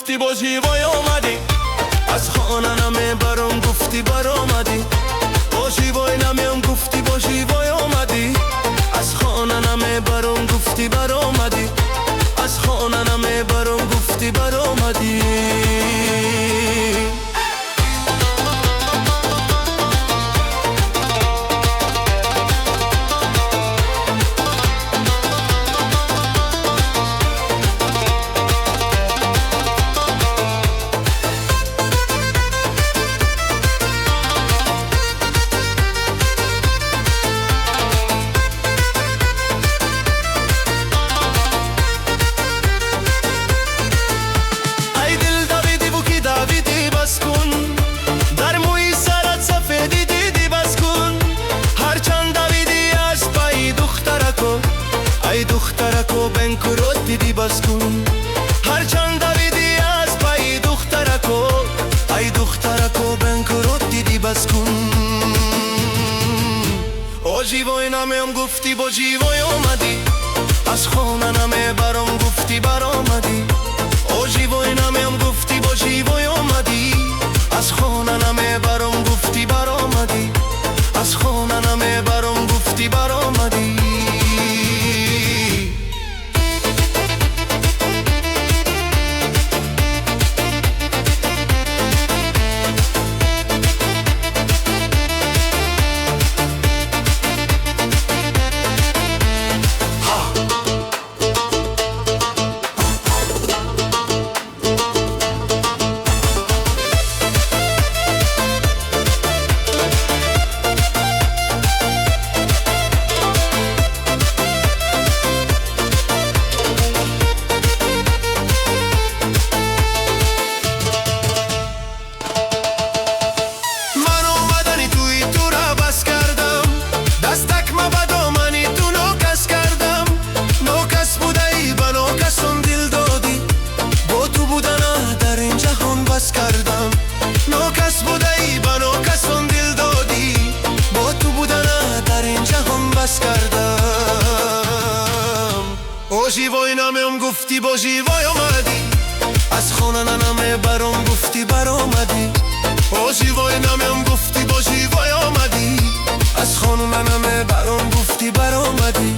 گفتی با جیوای آمدی، از خانه نمی برام گفتی بر آمدی. با جیوای نمیم گفتی با جیوای آمدی، از خانه نمی برام گفتی بر آمدی. از خانه نمی برام گفتی بر آمدی. ای دخترکو بنکو رو دیدی بس کن، هر چند دویدی از پای دخترکو. ای دخترکو بنکو رو دیدی بس کن. او جیوای نمیم گفتی با جیوای آمدی، از خانه نمی برام گفتی بر آمدی. او جیوای نمیم گفتی با جیوای آمدی، از خانه نمی برام گفتی بر آمدی. از خانه نمی برام گفتی بر آمدی. او جیوای نمیم گفتی با جیوای آمدی، از خانه نمی برام گفتی بر آمدی. او جیوای نمیم گفتی با جیوای آمدی، از خانه نمی برام گفتی بر آمدی.